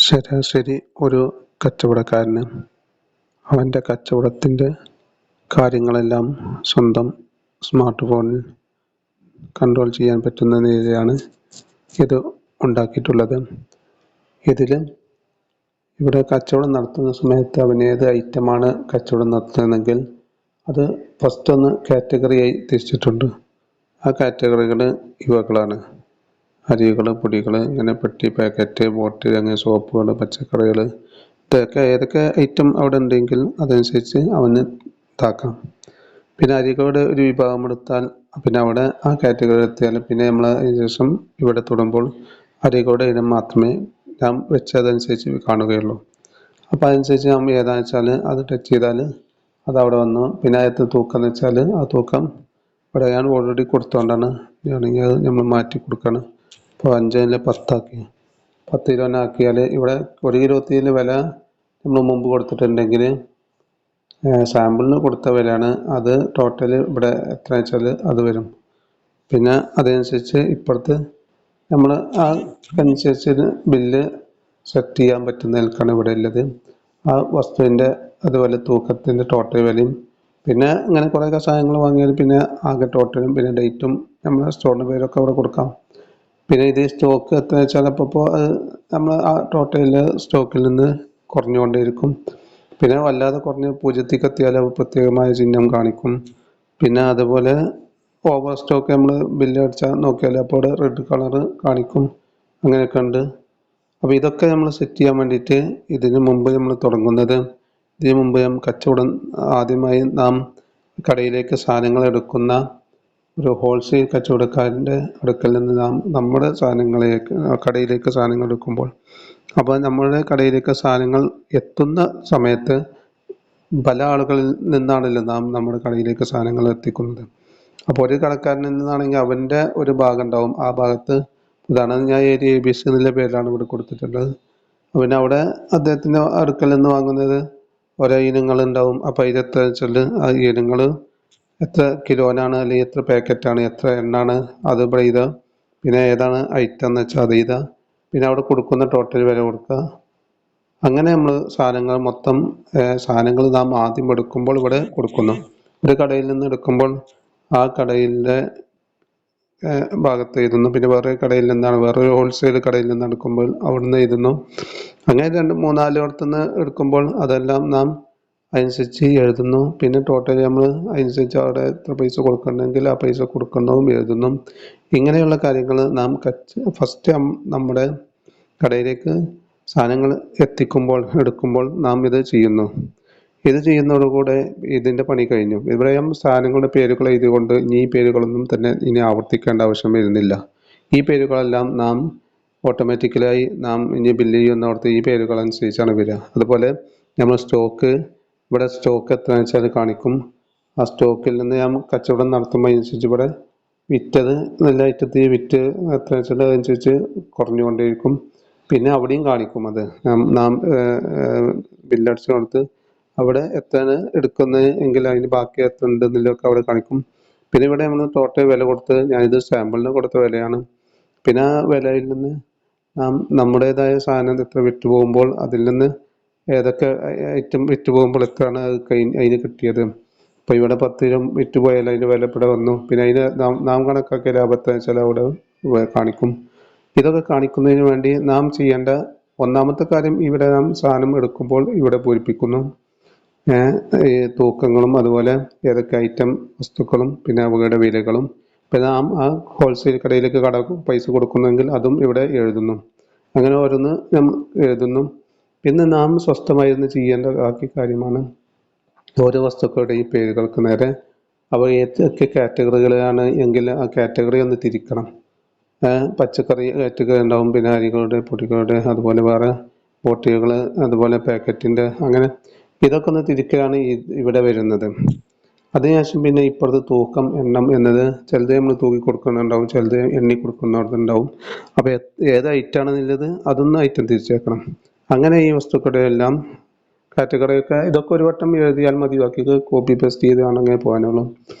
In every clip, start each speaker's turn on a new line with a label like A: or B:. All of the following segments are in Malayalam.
A: ശരാശരി ഒരു കച്ചവടക്കാരന് അവൻ്റെ കച്ചവടത്തിൻ്റെ കാര്യങ്ങളെല്ലാം സ്വന്തം സ്മാർട്ട് ഫോണിൽ കൺട്രോൾ ചെയ്യാൻ പറ്റുന്ന നിലയിലാണ് ഇത് ഉണ്ടാക്കിയിട്ടുള്ളത്. ഇതിൽ ഇവിടെ കച്ചവടം നടത്തുന്ന സമയത്ത് അവൻ ഏത് ഐറ്റമാണ് കച്ചവടം നടത്തുന്നതെങ്കിൽ അത് ഫസ്റ്റ് ഒന്ന് കാറ്റഗറിയായി തിരിച്ചിട്ടുണ്ട്. ആ കാറ്റഗറികൾ ഇവകളാണ്: അരികൾ, പൊടികൾ, ഇങ്ങനെ പെട്ടി, പാക്കറ്റ്, ബോട്ടിൽ, അങ്ങനെ സോപ്പുകൾ, പച്ചക്കറികൾ, ഇതൊക്കെ ഏതൊക്കെ ഐറ്റം അവിടെ ഉണ്ടെങ്കിൽ അതനുസരിച്ച് അവന് ഇതാക്കാം. പിന്നെ അരികളുടെ ഒരു വിഭാഗം എടുത്താൽ പിന്നെ അവിടെ ആ കാറ്റഗറി എത്തിയാൽ പിന്നെ നമ്മൾ അതിന് ശേഷം ഇവിടെ തൊടുമ്പോൾ അരികളുടെ ഇനം മാത്രമേ നാം വെച്ചതനുസരിച്ച് കാണുകയുള്ളൂ. അപ്പോൾ അതനുസരിച്ച് നാം ഏതാണെന്ന് വെച്ചാൽ അത് ടച്ച് ചെയ്താൽ അതവിടെ വന്നു. പിന്നെ അതിനകത്ത് തൂക്കം എന്ന് വെച്ചാൽ ആ തൂക്കം ഇവിടെ ഞാൻ ഓൾറെഡി കൊടുത്തുകൊണ്ടാണ് ആണെങ്കിൽ അത് നമ്മൾ മാറ്റി കൊടുക്കണം. ഇപ്പോൾ 5 10 കിലോനാക്കിയാൽ ഇവിടെ 1 കിലോത്തിന് വില നമ്മൾ മുമ്പ് കൊടുത്തിട്ടുണ്ടെങ്കിൽ സാമ്പിളിന് കൊടുത്ത വിലയാണ്. അത് ടോട്ടൽ ഇവിടെ എത്ര വെച്ചാൽ അത് വരും. പിന്നെ അതനുസരിച്ച് ഇപ്പുറത്ത് നമ്മൾ ആ അനുസരിച്ച് ബില്ല് സെറ്റ് ചെയ്യാൻ പറ്റുന്ന നിലക്കാണ് ഇവിടെ ഉള്ളത്. ആ വസ്തുവിൻ്റെ അതുപോലെ തൂക്കത്തിൻ്റെ ടോട്ടൽ വിലയും പിന്നെ അങ്ങനെ കുറേ സാധനങ്ങൾ വാങ്ങിയാൽ പിന്നെ ആകെ ടോട്ടലും പിന്നെ ഡേറ്റും നമ്മളെ സ്റ്റോറിൻ്റെ പേരൊക്കെ അവിടെ കൊടുക്കാം. പിന്നെ ഇത് സ്റ്റോക്ക് എത്ര വെച്ചാൽ അപ്പോൾ അത് നമ്മൾ ആ ടോട്ടലിൽ സ്റ്റോക്കിൽ നിന്ന് കുറഞ്ഞുകൊണ്ടേയിരിക്കും. പിന്നെ വല്ലാതെ കുറഞ്ഞ് 0ലേക്ക് എത്തിയാൽ പ്രത്യേകമായ ചിഹ്നം കാണിക്കും. പിന്നെ അതുപോലെ ഓവർ സ്റ്റോക്ക് നമ്മൾ ബില്ല് അടിച്ചാൽ നോക്കിയാൽ അപ്പോൾ അവിടെ റെഡ് കളർ കാണിക്കും. അങ്ങനെയൊക്കെ ഉണ്ട്. അപ്പോൾ ഇതൊക്കെ നമ്മൾ സെറ്റ് ചെയ്യാൻ വേണ്ടിയിട്ട് ഇതിന് മുമ്പ് നമ്മൾ തുടങ്ങുന്നത്, ഇതിന് മുമ്പ് കച്ചവടം ആദ്യമായി നാം കടയിലേക്ക് സാധനങ്ങൾ എടുക്കുന്ന ഒരു ഹോൾസെയിൽ കച്ചവടക്കാരൻ്റെ അടുക്കൽ നിന്ന് നാം നമ്മുടെ കടയിലേക്ക് സാധനങ്ങൾ എടുക്കുമ്പോൾ, അപ്പോൾ നമ്മുടെ കടയിലേക്ക് സാധനങ്ങൾ എത്തുന്ന സമയത്ത് പല ആളുകളിൽ നിന്നാണല്ലോ നാം നമ്മുടെ കടയിലേക്ക് സാധനങ്ങൾ എത്തിക്കുന്നത്. അപ്പോൾ ഒരു കടക്കാരനിൽ നിന്നാണെങ്കിൽ അവൻ്റെ ഒരു ഭാഗം ഉണ്ടാവും. ആ ഭാഗത്ത് ഇതാണ് ഞാൻ ഏരിയ ABC എന്നുള്ള പേരിലാണ് ഇവിടെ കൊടുത്തിട്ടുള്ളത്. പിന്നെ അവിടെ അദ്ദേഹത്തിൻ്റെ അടുക്കൽ നിന്ന് വാങ്ങുന്നത് ഓരോ ഇനങ്ങളുണ്ടാവും. അപ്പോൾ അതിലെത്ര വെച്ചാൽ ആ ഇനങ്ങൾ എത്ര കിലോനാണ് അല്ലെങ്കിൽ എത്ര പാക്കറ്റാണ് എത്ര എണ്ണാണ് അത് ഇവിടെ ചെയ്താൽ പിന്നെ ഏതാണ് ഐറ്റം എന്ന് വെച്ചാൽ അത് ചെയ്താൽ പിന്നെ അവിടെ കൊടുക്കുന്ന ടോട്ടൽ വില കൊടുക്കുക. അങ്ങനെ നമ്മൾ സാധനങ്ങൾ മൊത്തം സാധനങ്ങൾ നാം ആദ്യം എടുക്കുമ്പോൾ ഇവിടെ കൊടുക്കുന്നു. ഒരു കടയിൽ നിന്ന് എടുക്കുമ്പോൾ ആ കടയിലെ ഭാഗത്ത് എഴുതുന്നു. പിന്നെ വേറെ കടയിൽ നിന്നാണ് വേറൊരു ഹോൾസെയിൽ കടയിൽ നിന്ന് എടുക്കുമ്പോൾ അവിടുന്ന് എഴുതുന്നു. അങ്ങനെ 2 3 4 ഇടത്തുനിന്ന് എടുക്കുമ്പോൾ അതെല്ലാം നാം അതിനനുസരിച്ച് എഴുതുന്നു. പിന്നെ ടോട്ടൽ നമ്മൾ അതിനനുസരിച്ച് അവിടെ എത്ര പൈസ കൊടുക്കണമെങ്കിൽ ആ പൈസ കൊടുക്കുന്നതും എഴുതുന്നു. ഇങ്ങനെയുള്ള കാര്യങ്ങൾ നാം ഫസ്റ്റ് നമ്മുടെ കടയിലേക്ക് സാധനങ്ങൾ എടുക്കുമ്പോൾ നാം ഇത് ചെയ്യുന്നു. ഇത് ചെയ്യുന്നതോടുകൂടെ ഇതിൻ്റെ പണി കഴിഞ്ഞു. ഇവിടെ സാധനങ്ങളുടെ പേരുകൾ എഴുതിക്കൊണ്ട് ഈ പേരുകളൊന്നും തന്നെ ഇനി ആവർത്തിക്കേണ്ട ആവശ്യം വരുന്നില്ല. ഈ പേരുകളെല്ലാം നാം ഓട്ടോമാറ്റിക്കലായി നാം ഇനി ബില്ല് ചെയ്യുന്നവർക്ക് ഈ പേരുകൾ അനുസരിച്ചാണ് വരിക. അതുപോലെ നമ്മൾ ഇവിടെ സ്റ്റോക്ക് എത്ര വെച്ചാൽ കാണിക്കും. ആ സ്റ്റോക്കിൽ നിന്ന് ഞാൻ കച്ചവടം നടത്തുമ്പോൾ അതിനനുസരിച്ച് ഇവിടെ വിറ്റത് നല്ല ഐറ്റത്തിൽ വിറ്റ് എത്ര വെച്ചാൽ അതനുസരിച്ച് കുറഞ്ഞുകൊണ്ടേയിരിക്കും. പിന്നെ അവിടെയും കാണിക്കും. അത് നാം ബില്ലടിച്ച് കൊടുത്ത് അവിടെ എത്രയാണ് എടുക്കുന്നത് എങ്കിൽ അതിന് ബാക്കി എത്ര ഉണ്ട് എന്നുള്ളതൊക്കെ അവിടെ കാണിക്കും. പിന്നെ ഇവിടെ നമ്മൾ ടോട്ടൽ വില കൊടുത്ത് ഞാനിത് സാമ്പിളിന് കൊടുത്ത വിലയാണ്. പിന്നെ ആ വിലയിൽ നിന്ന് നാം നമ്മുടേതായ സാധനം എത്ര വിറ്റ് പോകുമ്പോൾ അതിൽ നിന്ന് ഏതൊക്കെ ഐറ്റം വിറ്റ് പോകുമ്പോൾ എത്രയാണ് അതിന് കിട്ടിയത്. ഇപ്പോൾ ഇവിടെ 10 കിലോ വിറ്റ് പോയാൽ അതിൻ്റെ വില ഇവിടെ വന്നു. പിന്നെ അതിന് നാം കണക്കാക്കിയ ലാഭത്തെ വെച്ചാൽ അവിടെ കാണിക്കും. ഇതൊക്കെ കാണിക്കുന്നതിന് വേണ്ടി നാം ചെയ്യേണ്ട ഒന്നാമത്തെ കാര്യം ഇവിടെ നാം സാധനം എടുക്കുമ്പോൾ ഇവിടെ പൂരിപ്പിക്കുന്നു. ഈ തൂക്കങ്ങളും അതുപോലെ ഏതൊക്കെ ഐറ്റം വസ്തുക്കളും പിന്നെ അവയുടെ വിലകളും. പിന്നെ നാം ആ ഹോൾസെയിൽ കടയിലേക്ക് പൈസ കൊടുക്കുന്നെങ്കിൽ അതും ഇവിടെ എഴുതുന്നു. അങ്ങനെ ഓരോന്ന് നാം എഴുതുന്നു. പിന്നെ നാം സ്വസ്ഥമായിരുന്നു ചെയ്യേണ്ട ബാക്കി കാര്യമാണ് ഓരോ വസ്തുക്കളുടെയും പേരുകൾക്ക് നേരെ അവ ഏതൊക്കെ കാറ്റഗറികളാണ് എങ്കിൽ ആ കാറ്റഗറി ഒന്ന് തിരിക്കണം. പച്ചക്കറി കാറ്റഗറി ഉണ്ടാവും, പിന്നെ അരികളുടെ, പൊടികളുടെ, അതുപോലെ വേറെ ബോട്ടിലുകൾ, അതുപോലെ പാക്കറ്റിൻ്റെ, അങ്ങനെ ഇതൊക്കെ ഒന്ന് തിരിക്കലാണ് ഇവിടെ വരുന്നത്. അതിനുശേഷം പിന്നെ ഇപ്പുറത്ത് തൂക്കം, എണ്ണം എന്നത് ചിലത് നമ്മൾ തൂക്കി കൊടുക്കുന്നുണ്ടാവും, ചിലത് എണ്ണി കൊടുക്കുന്നുണ്ടാവും. അപ്പോൾ ഏത് ഐറ്റമാണെന്നുള്ളത് അതൊന്ന് ഐറ്റം തിരിച്ചേക്കണം. അങ്ങനെ ഈ വസ്തുക്കളുടെ എല്ലാം കാറ്റഗറിയൊക്കെ ഇതൊക്കെ ഒരു വട്ടം എഴുതിയാൽ മതി. ബാക്കി കോപ്പി പേസ്റ്റ് ചെയ്ത് അങ്ങനെ പോകാനുള്ളൂ.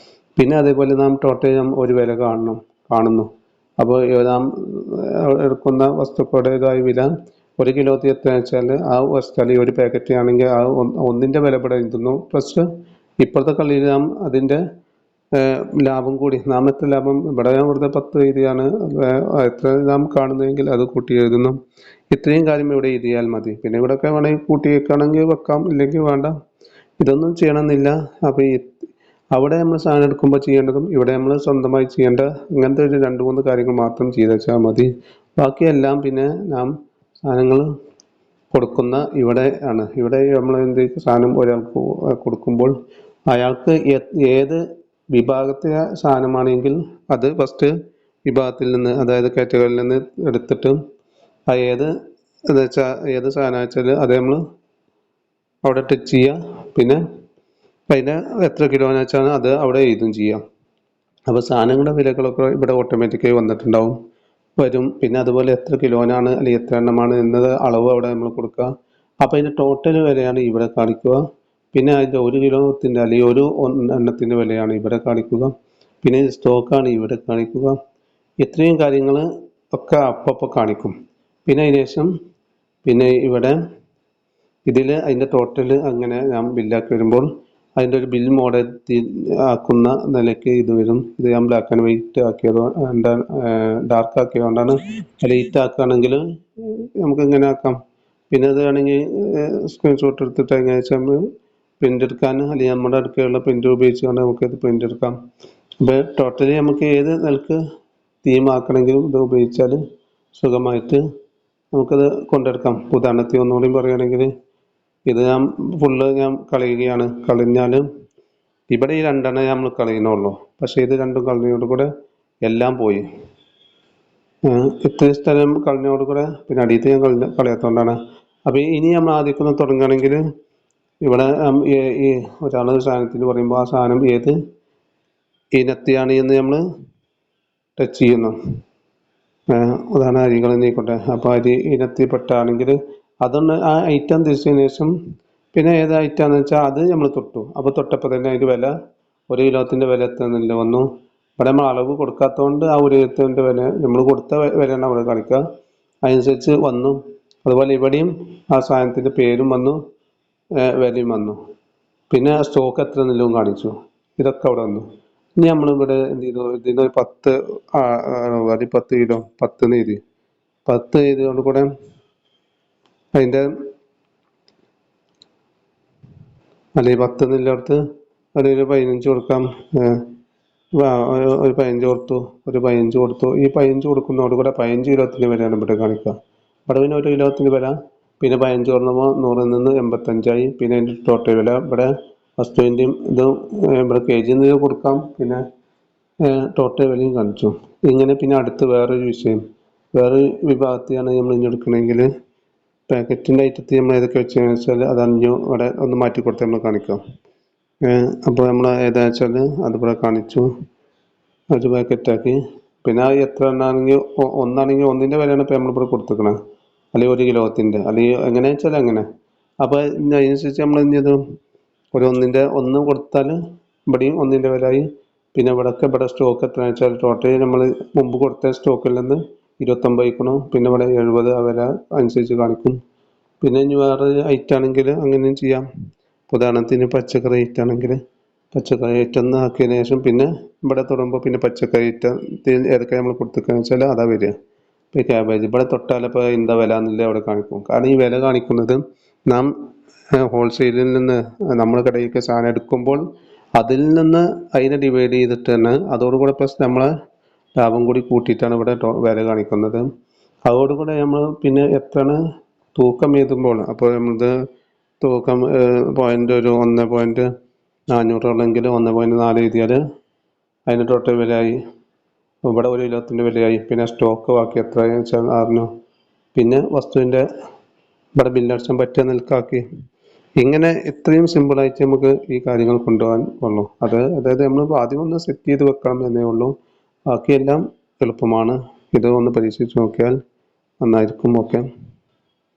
A: പിന്നെ അതേപോലെ നാം ടോട്ടൽ ഒരു വില കാണുന്നു. അപ്പോൾ നാം എടുക്കുന്ന വസ്തുക്കളുടേതായ വില 1 കിലോയ്ക്ക് എത്രയാണെന്ന് വെച്ചാൽ ആ വസ്തു അല്ലെങ്കിൽ ഒരു പാക്കറ്റ് ആണെങ്കിൽ ആ ഒന്നിൻ്റെ വില ഇവിടെ എഴുതുന്നു. പ്ലസ് ഇപ്പോഴത്തെ കളിയിൽ നാം അതിൻ്റെ ലാഭം കൂടി നാം എത്ര ലാഭം ഇവിടെ വെറുതെ 10 എഴുതിയാണ് എത്ര നാം കാണുന്നതെങ്കിൽ അത് കൂട്ടി എഴുതുന്നു. ഇത്രയും കാര്യം ഇവിടെ എഴുതിയാൽ മതി. പിന്നെ ഇവിടെയൊക്കെ വേണമെങ്കിൽ കൂട്ടി വെക്കുകയാണെങ്കിൽ വെക്കാം, ഇല്ലെങ്കിൽ വേണ്ട. ഇതൊന്നും ചെയ്യണമെന്നില്ല. അപ്പോൾ അവിടെ നമ്മൾ സാധനം എടുക്കുമ്പോൾ ചെയ്യേണ്ടതും ഇവിടെ നമ്മൾ സ്വന്തമായി ചെയ്യേണ്ട ഇങ്ങനത്തെ ഒരു 2-3 കാര്യങ്ങൾ മാത്രം ചെയ്ത് വെച്ചാൽ മതി. ബാക്കിയെല്ലാം പിന്നെ നാം സാധനങ്ങൾ കൊടുക്കുന്ന ഇവിടെ ആണ്. ഇവിടെ നമ്മൾ എന്ത് സാധനം ഒരാൾക്ക് കൊടുക്കുമ്പോൾ അയാൾക്ക് ഏത് വിഭാഗത്തിലെ സാധനമാണെങ്കിൽ അത് ഫസ്റ്റ് വിഭാഗത്തിൽ നിന്ന്, അതായത് കാറ്റഗറിയിൽ നിന്ന് എടുത്തിട്ട് ഏത് സാധനം വെച്ചാൽ അത് നമ്മൾ അവിടെ ടച്ച് ചെയ്യുക. പിന്നെ അതിൻ്റെ എത്ര കിലോന്ന് വെച്ചാൽ അത് അവിടെ എഴുതും ചെയ്യാം. അപ്പോൾ സാധനങ്ങളുടെ വിലകളൊക്കെ ഇവിടെ ഓട്ടോമാറ്റിക്കായി വരും. പിന്നെ അതുപോലെ എത്ര കിലോനാണ് അല്ലെങ്കിൽ എത്ര എണ്ണമാണ് എന്നത് അളവ് അവിടെ നമ്മൾ കൊടുക്കുക. അപ്പോൾ അതിൻ്റെ ടോട്ടൽ വിലയാണ് ഇവിടെ കാണിക്കുക. പിന്നെ അതിൻ്റെ 1 കിലോത്തിൻ്റെ അല്ലെങ്കിൽ ഒരു എണ്ണത്തിൻ്റെ വിലയാണ് ഇവിടെ കാണിക്കുക. പിന്നെ സ്റ്റോക്കാണ് ഇവിടെ കാണിക്കുക. ഇത്രയും കാര്യങ്ങൾ ഒക്കെ അപ്പോൾ കാണിക്കും. പിന്നെ അതിന് ശേഷം പിന്നെ ഇവിടെ ഇതിൽ അതിൻ്റെ ടോട്ടൽ അങ്ങനെ ഞാൻ ബില്ലാക്കി വരുമ്പോൾ അതിൻ്റെ ഒരു ബിൽ മോഡൽ ആക്കുന്ന നിലയ്ക്ക് ഇത് വരും. ഇത് ഞാൻ ബ്ലാക്ക് ആൻഡ് വൈറ്റ് ആക്കിയത് ഡാർക്ക് ആക്കിയതുകൊണ്ടാണ്. ലൈറ്റ് ആക്കുകയാണെങ്കിൽ നമുക്ക് ഇങ്ങനെ ആക്കാം. പിന്നെ അത് വേണമെങ്കിൽ സ്ക്രീൻഷോട്ട് എടുത്തിട്ട് എങ്ങനെ വെച്ചാൽ പ്രിൻ്റ് എടുക്കാൻ അല്ലെങ്കിൽ നമ്മുടെ അടുക്കലുള്ള പ്രിൻ്റ് ഉപയോഗിച്ചുകൊണ്ട് നമുക്കത് പ്രിൻ്റ് എടുക്കാം. അപ്പോൾ ടോട്ടലി നമുക്ക് ഏത് നിലക്ക് തീം ആക്കണമെങ്കിലും ഇത് ഉപയോഗിച്ചാൽ സുഖമായിട്ട് നമുക്കത് കൊണ്ടെടുക്കാം. ഉദാഹരണത്തിന് ഒന്നുകൂടി പറയുകയാണെങ്കിൽ ഇത് ഞാൻ ഫുള്ള് ഞാൻ കളയുകയാണ്. കളഞ്ഞാൽ ഇവിടെ ഈ 2 എണ്ണം നമ്മൾ കളയുന്നുള്ളൂ. പക്ഷേ ഇത് 2 കളഞ്ഞോട് കൂടെ എല്ലാം പോയി. ഇത്രയും സ്ഥലം കളഞ്ഞോട് കൂടെ പിന്നെ അടിയത്ത് ഞാൻ കളയാത്തതുകൊണ്ടാണ്. അപ്പോൾ ഇനി നമ്മൾ ആദ്യം തുടങ്ങുകയാണെങ്കിൽ ഇവിടെ ഈ ഒരാൾ സാധനത്തിന് പറയുമ്പോൾ ആ സാധനം ഏത് ഇനത്തെയാണ് എന്ന് നമ്മൾ ടച്ച് ചെയ്യുന്നു. ഉദാഹരണം അരികൾ നീക്കട്ടെ. അപ്പോൾ അരി ഇനത്തിൽപ്പെട്ടാണെങ്കിൽ അതൊന്ന് ആ ഐറ്റം തിരിച്ചതിന് ശേഷം പിന്നെ ഏത് ഐറ്റമാണെന്ന് വെച്ചാൽ അത് നമ്മൾ തൊട്ടു. അപ്പോൾ തൊട്ടപ്പോൾ തന്നെ അതിൻ്റെ വില 1 കിലോത്തിൻ്റെ വില എത്തുന്നില്ല വന്നു. ഇവിടെ നമ്മൾ അളവ് കൊടുക്കാത്തതുകൊണ്ട് ആ 1 കിലോത്തിൻ്റെ വില നമ്മൾ കൊടുത്ത വിലയാണ് അവിടെ കാണിക്കുക. അതനുസരിച്ച് വന്നു. അതുപോലെ ഇവിടെയും ആ സാധനത്തിൻ്റെ പേരും വന്നു, വിലയും വന്നു. പിന്നെ സ്റ്റോക്ക് എത്ര നിലവും കാണിച്ചു. ഇതൊക്കെ അവിടെ വന്നു. ഇനി നമ്മളിവിടെ എന്ത് ചെയ്തു, ഇതിന് 10 കിലോ 10 എഴുതി. 10 എഴുതിയോണ്ട് കൂടെ അതിൻ്റെ അല്ലെങ്കിൽ 10 എന്നുള്ളിടത്ത് ഒരു 15 കൊടുക്കാം. ഒരു 15 കൊടുത്തു, ഒരു 15 കൊടുത്തു. ഈ 15 കൊടുക്കുന്നതോട് കൂടെ 15 കിലോത്തിൻ്റെ വിലയാണ് ഇവിടെ കാണിക്കുക. ഇവിടെ പിന്നെ 1 കിലോത്തിൻ്റെ വില പിന്നെ 15 കൊടുക്കുമ്പോൾ 100-ൽ നിന്ന് 85ആയി. പിന്നെ അതിൻ്റെ ടോട്ടൽ വില ഇവിടെ വസ്തുവിൻ്റെയും ഇതും ഇവിടെ KG കൊടുക്കാം. പിന്നെ ടോട്ടൽ വിലയും കാണിച്ചു. ഇങ്ങനെ പിന്നെ അടുത്ത് വേറൊരു വേറൊരു വിഭാഗത്തെയാണ് നമ്മൾ ഇനി എടുക്കണമെങ്കിൽ പാക്കറ്റിൻ്റെ ഐറ്റത്തിൽ നമ്മൾ ഏതൊക്കെ വെച്ചതെന്ന് വെച്ചാൽ അതാണ് ഇവിടെ ഒന്ന് മാറ്റി കൊടുത്ത് നമ്മൾ കാണിക്കാം. അപ്പോൾ നമ്മൾ ഏതാ വെച്ചാൽ അതിവിടെ കാണിച്ചു, ഒരു പാക്കറ്റാക്കി. പിന്നെ എത്ര എണ്ണാണെങ്കിൽ ഒന്നാണെങ്കിൽ ഒന്നിൻ്റെ വിലയാണ് ഇപ്പോൾ നമ്മളിവിടെ കൊടുത്തേക്കണത്, അല്ലെങ്കിൽ 1 കിലോത്തിൻ്റെ, അല്ലെങ്കിൽ എങ്ങനെയാ വെച്ചാൽ അങ്ങനെ. അപ്പോൾ അതിനനുസരിച്ച് നമ്മൾ എന്ത് ചെയ്തു, ഒരു ഒന്ന് കൊടുത്താൽ ഇവിടെയും 1ൻ്റെ വിലയായി. പിന്നെ ഇവിടെ സ്റ്റോക്ക് എത്രയാണെന്ന് വെച്ചാൽ ടോട്ടൽ നമ്മൾ മുമ്പ് കൊടുത്ത സ്റ്റോക്കിൽ നിന്ന് 29 ആയിക്കണം. പിന്നെ ഇവിടെ 70 ആ വില അനുസരിച്ച് കാണിക്കും. പിന്നെ ഇനി വേറെ ഐറ്റം ആണെങ്കിൽ അങ്ങനെയും ചെയ്യാം. ഉദാഹരണത്തിന് പച്ചക്കറി ഐറ്റം ആണെങ്കിൽ പച്ചക്കറി ഐറ്റം ഒന്ന് ആക്കിയതിന് ശേഷം പിന്നെ ഇവിടെ തുടങ്ങുമ്പോൾ പിന്നെ പച്ചക്കറി ഐറ്റത്തിൽ ഏതൊക്കെ നമ്മൾ കൊടുത്തിരിക്കുകയെന്ന് വെച്ചാൽ അതാ വരിക. ഇപ്പോൾ ക്യാബേജ് ഇവിടെ തൊട്ടാലിപ്പോൾ എന്താ വില എന്നില്ല അവിടെ കാണിക്കും. കാരണം ഈ വില കാണിക്കുന്നത് നാം ഹോൾസെയിലിൽ നിന്ന് നമ്മൾ കടയിലേക്ക് സാധനം എടുക്കുമ്പോൾ അതിൽ നിന്ന് അതിനെ ഡിവൈഡ് ചെയ്തിട്ട് തന്നെ അതോടുകൂടെ പ്ലസ് നമ്മളെ ലാഭം കൂടി കൂട്ടിയിട്ടാണ് ഇവിടെ വില കാണിക്കുന്നത്. അതോടുകൂടെ നമ്മൾ പിന്നെ എത്രയാണ് തൂക്കം എഴുതുമ്പോൾ, അപ്പോൾ നമ്മളിത് തൂക്കം പോയിൻ്റ് ഒരു 1.400 1.4 എഴുതിയാൽ അതിന് ടോട്ടൽ വിലയായി. ഇവിടെ 1 കിലോത്തിൻ്റെ വിലയായി. പിന്നെ സ്റ്റോക്ക് ബാക്കി എത്രയാണെന്ന് വെച്ചാൽ അറിഞ്ഞു. പിന്നെ വസ്തുവിൻ്റെ ഇവിടെ ബില്ലടിച്ചാൻ പറ്റിയ നിൽക്കാക്കി. ഇങ്ങനെ ഇത്രയും സിമ്പിളായിട്ട് നമുക്ക് ഈ കാര്യങ്ങൾ കൊണ്ടുപോകാൻ ഉള്ളൂ. അതായത് നമ്മൾ ആദ്യം ഒന്ന് സെറ്റ് ചെയ്ത് വെക്കണം എന്നേ ഉള്ളൂ. ബാക്കിയെല്ലാം എളുപ്പമാണ്. ഇത് ഒന്ന് പരീക്ഷിച്ച് നോക്കിയാൽ നന്നായിരിക്കും. ഓക്കെ.